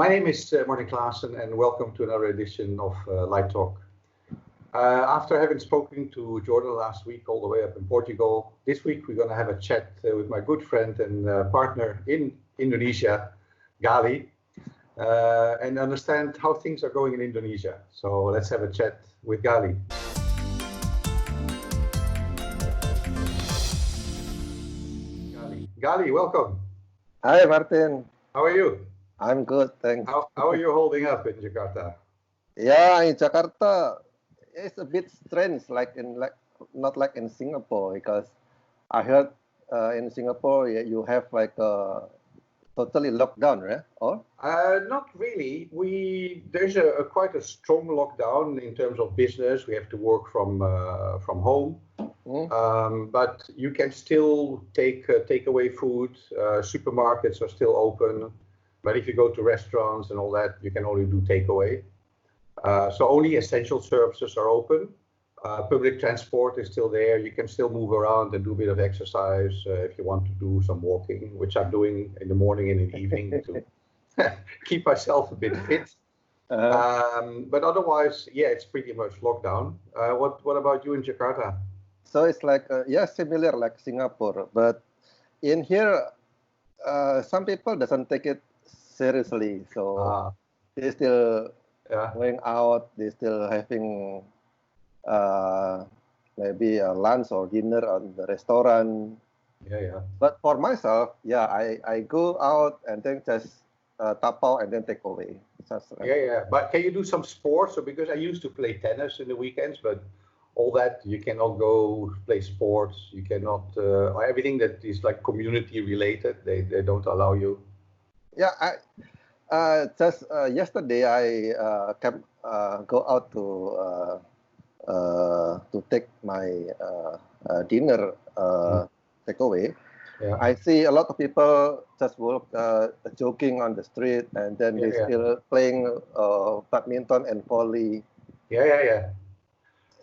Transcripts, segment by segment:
My name is Martin Klaassen, and welcome to another edition of Light Talk. After having spoken to Jordan last week all the way up in Portugal, this week we're going to have a chat with my good friend and partner in Indonesia, Galih, and understand how things are going in Indonesia. So let's have a chat with Galih. Galih, welcome. Hi, Martin. How are you? I'm good, thanks. How are you holding up in Jakarta? Yeah, in Jakarta, it's a bit strange, not like in Singapore, because I heard in Singapore you have like a totally lockdown, right? Or? Not really. There's quite a strong lockdown in terms of business. We have to work from home, but you can still take away food. Supermarkets are still open, but if you go to restaurants and all that, you can only do takeaway. So only essential services are open. Public transport is still there. You can still move around and do a bit of exercise if you want to do some walking, which I'm doing in the morning and in the evening to keep myself a bit fit. But otherwise, yeah, it's pretty much lockdown. What about you in Jakarta? So it's like, similar like Singapore, but in here, some people doesn't take it seriously. So they still going out, they still having maybe a lunch or dinner on the restaurant. Yeah. But for myself, I go out and then just tapao and then take away. Yeah. But can you do some sports? So because I used to play tennis in the weekends, but all that you cannot go play sports. You cannot everything that is like community related. They don't allow you. Yeah, just yesterday I go out to take my dinner takeaway. Yeah. I see a lot of people just jogging on the street, and then they still playing badminton and volley. Yeah.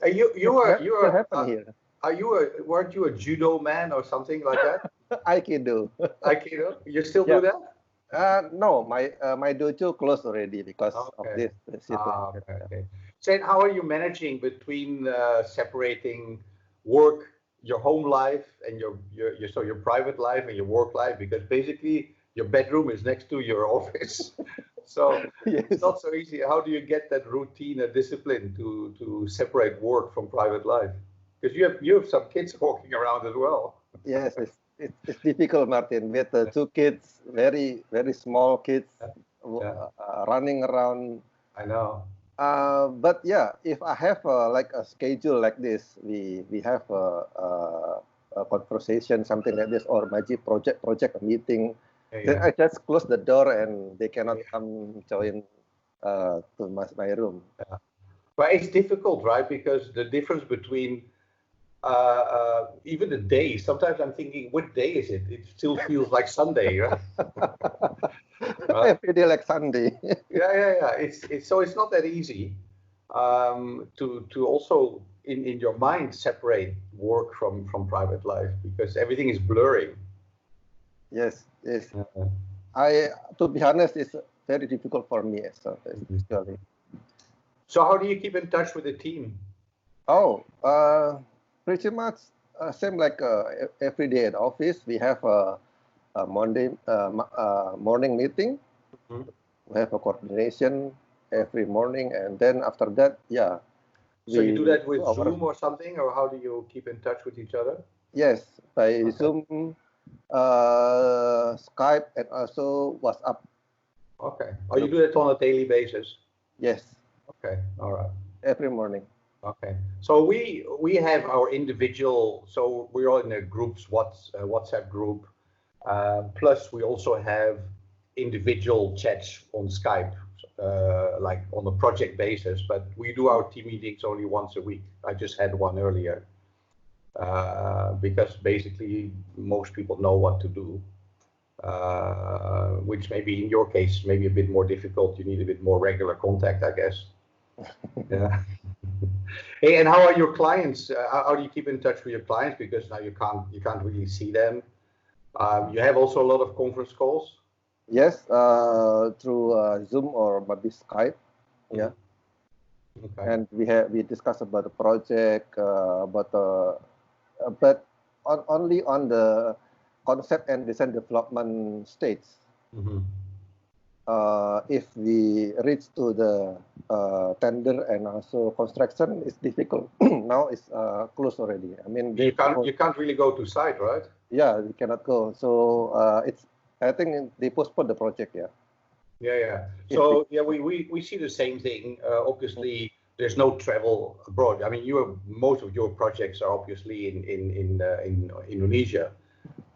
Weren't you a judo man or something like that? Aikido. Aikido? You still do that? No, my dojo closed already because of this situation. Okay. So how are you managing between separating work, your home life, and your private life and your work life? Because basically your bedroom is next to your office, so it's not so easy. How do you get that routine and discipline to separate work from private life? Because you have some kids walking around as well. Yes, it's difficult, Martin, with the two kids, very, very small kids running around. I know. But yeah, if I have like a schedule like this, we have a conversation, something like this, or magic project meeting, then I just close the door and they cannot come join to my room. But it's difficult, right? Because the difference between even the day, sometimes I'm thinking, what day is it? It still feels like Sunday, right? Every day like Sunday. Yeah. It's not that easy to also in your mind separate work from private life, because everything is blurring. Yes. To be honest, it's very difficult for me. So how do you keep in touch with the team? Pretty much same like every day at office. We have a morning meeting. We have a coordination every morning, and then after that, So you do that with Zoom or something, or how do you keep in touch with each other? Yes, by Zoom, Skype, and also WhatsApp. Okay. Oh, you do that on a daily basis? Yes. Okay. All right. Every morning. Okay. So we have our individual. So we're all in a WhatsApp group. Plus, we also have individual chats on Skype, like on a project basis. But we do our team meetings only once a week. I just had one earlier because basically most people know what to do. Which maybe in your case maybe a bit more difficult. You need a bit more regular contact, I guess. Yeah. Hey, and how are your clients? How do you keep in touch with your clients? Because now you can't really see them. You have also a lot of conference calls. Yes, through Zoom or maybe Skype. Yeah. Okay. And we discuss about the project, but only on the concept and design development stage. If we reach to the tender and also construction, it's difficult. Now it's closed already. I mean, you can't really go to site, right? Yeah, we cannot go. So I think they postponed the project. Yeah. Yeah. So yeah, we see the same thing. Obviously, there's no travel abroad. I mean, most of your projects are obviously in Indonesia.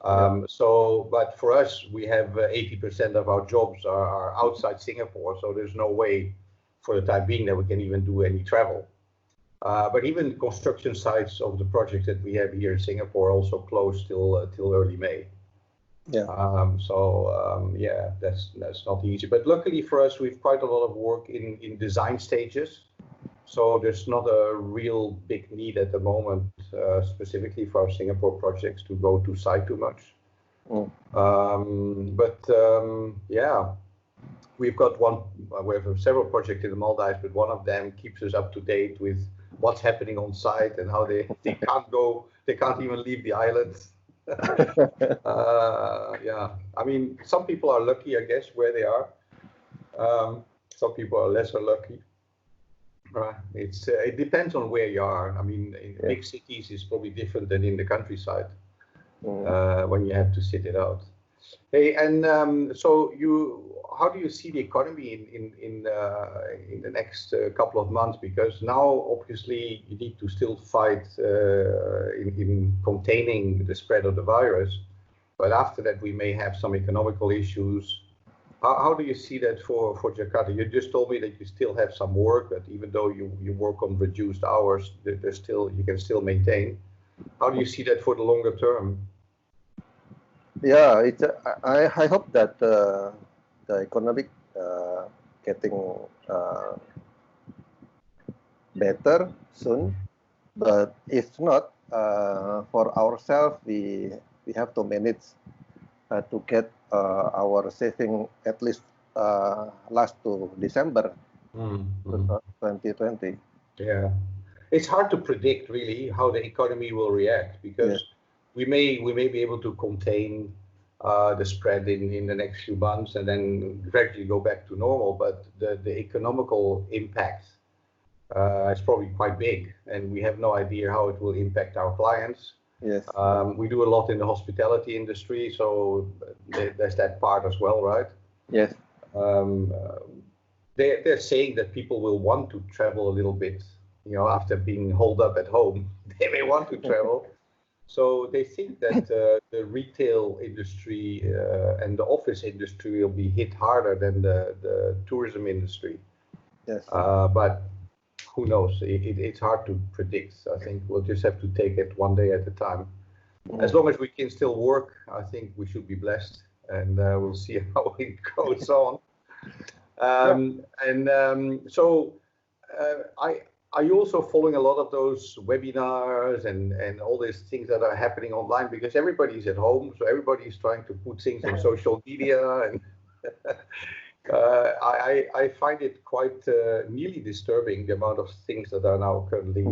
But for us, we have 80% of our jobs are outside Singapore, so there's no way for the time being that we can even do any travel. But even construction sites of the projects that we have here in Singapore are also closed till early May. Yeah. Yeah, that's not easy. But luckily for us, we've quite a lot of work in design stages. So there's not a real big need at the moment, specifically for our Singapore projects, to go to site too much. Yeah, we have several projects in the Maldives, but one of them keeps us up to date with what's happening on site and how they can't even leave the island. Yeah, I mean, some people are lucky, I guess, where they are. Some people are lesser lucky. Right. It depends on where you are. I mean, in big cities is probably different than in the countryside when you have to sit it out. Hey, and so how do you see the economy in the next couple of months? Because now, obviously, you need to still fight in containing the spread of the virus. But after that, we may have some economical issues. How do you see that for Jakarta? You just told me that you still have some work, but even though you work on reduced hours, you can still maintain. How do you see that for the longer term? Yeah, I hope that the economic getting better soon, but if not, for ourselves, we have to manage to get our saving at least last to December 2020. Yeah, it's hard to predict really how the economy will react, because we may be able to contain the spread in the next few months and then gradually go back to normal. But the economical impact is probably quite big, and we have no idea how it will impact our clients. Yes. We do a lot in the hospitality industry, so there's that part as well, right? Yes. They're saying that people will want to travel a little bit, after being holed up at home. They may want to travel. So they think that the retail industry and the office industry will be hit harder than the tourism industry. Yes. But who knows? It's hard to predict. I think we'll just have to take it one day at a time. As long as we can still work, I think we should be blessed, and we'll see how it goes on. Are you also following a lot of those webinars and all these things that are happening online? Because everybody's at home, so everybody's trying to put things on social media, and I find it quite nearly disturbing, the amount of things that are now currently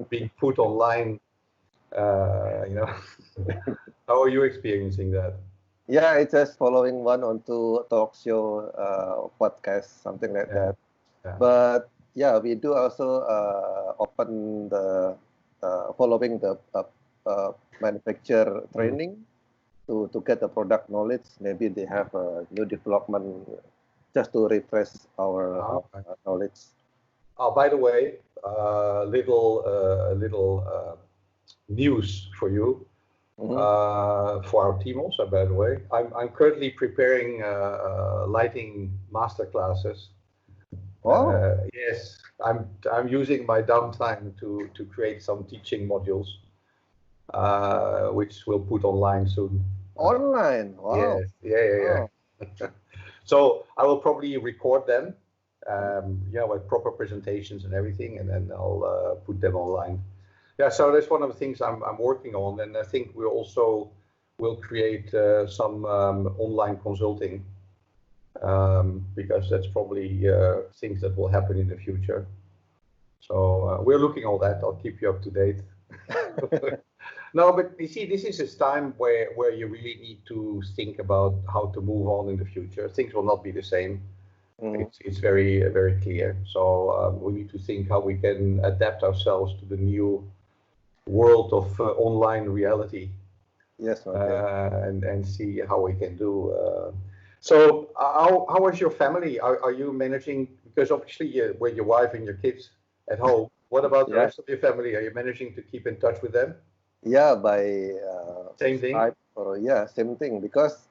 being put online. How are you experiencing that? Yeah, it's just following one or two talk show, podcast, something like that. Yeah. But yeah, we do also open the following the manufacturer training to get the product knowledge. Maybe they have a new development just to refresh our knowledge. Oh, by the way, little news for you. For our team also, by the way. I'm currently preparing lighting master classes. Yes, I'm using my downtime to create some teaching modules, which we'll put online soon. Online? Wow. Yes. Yeah. So I will probably record them, with proper presentations and everything, and then I'll put them online. Yeah, so that's one of the things I'm working on, and I think we also will create some online consulting because that's probably things that will happen in the future. So we're looking all that. I'll keep you up to date. No, but you see, this is a time where you really need to think about how to move on in the future. Things will not be the same. It's very, very clear. So we need to think how we can adapt ourselves to the new world of online reality. Yes, okay. And see how we can do. So how is your family? Are you managing, because obviously with your wife and your kids at home, what about the rest of your family? Are you managing to keep in touch with them? Yeah, by same thing. Skype or same thing, because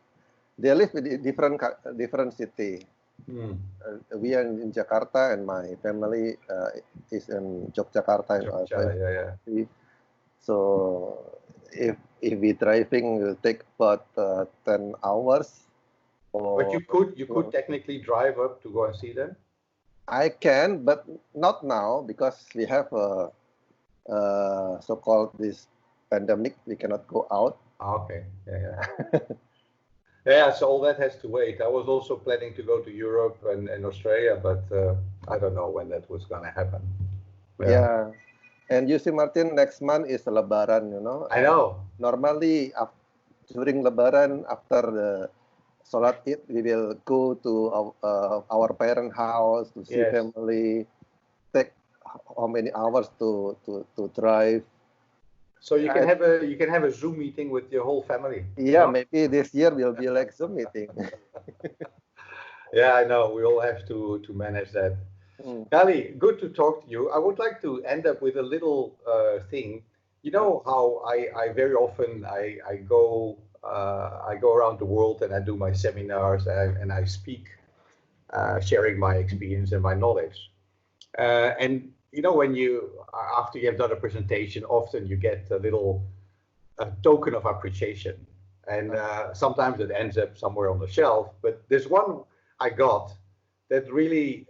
they live in different city. We are in Jakarta, and my family is in Yogyakarta. So if we driving, it will take about 10 hours. But you could technically drive up to go and see them. I can, but not now, because we have a so-called this pandemic. We cannot go out. Okay. Yeah. Yeah, so all that has to wait. I was also planning to go to Europe and Australia, but I don't know when that was going to happen. Yeah. And you see, Martin, next month is Lebaran, you know. I know. Normally, during Lebaran, after the Salat Eid, we will go to our parent house to see family. Take how many hours to drive. So you can have a Zoom meeting with your whole family. Yeah, maybe this year will be like Zoom meeting. Yeah, I know. We all have to manage that. Galih, good to talk to you. I would like to end up with a little thing. You know how I very often I go around the world and I do my seminars and I speak, sharing my experience and my knowledge. And you know, when after you have done a presentation, often you get a little token of appreciation, and sometimes it ends up somewhere on the shelf. But there's one I got that really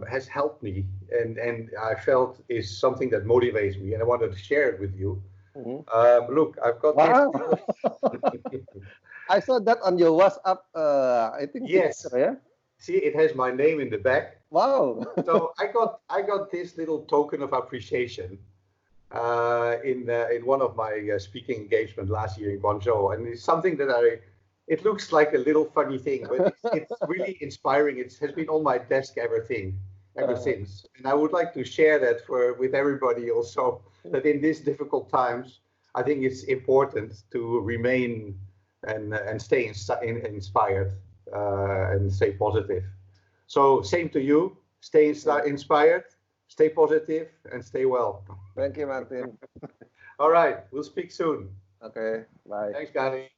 has helped me, and I felt is something that motivates me, and I wanted to share it with you. Look, I've got this. I saw that on your WhatsApp. I think yes. Picture, yeah. See, it has my name in the back. Wow. So I got this little token of appreciation in one of my speaking engagement last year in Guangzhou, and it's something that it looks like a little funny thing, but it's really inspiring. It has been on my desk ever since, and I would like to share that with everybody also, that in these difficult times, I think it's important to remain and stay inspired and stay positive. So same to you. Stay inspired, stay positive, and stay well. Thank you, Martin. All right. We'll speak soon. Okay. Bye. Thanks, Galih.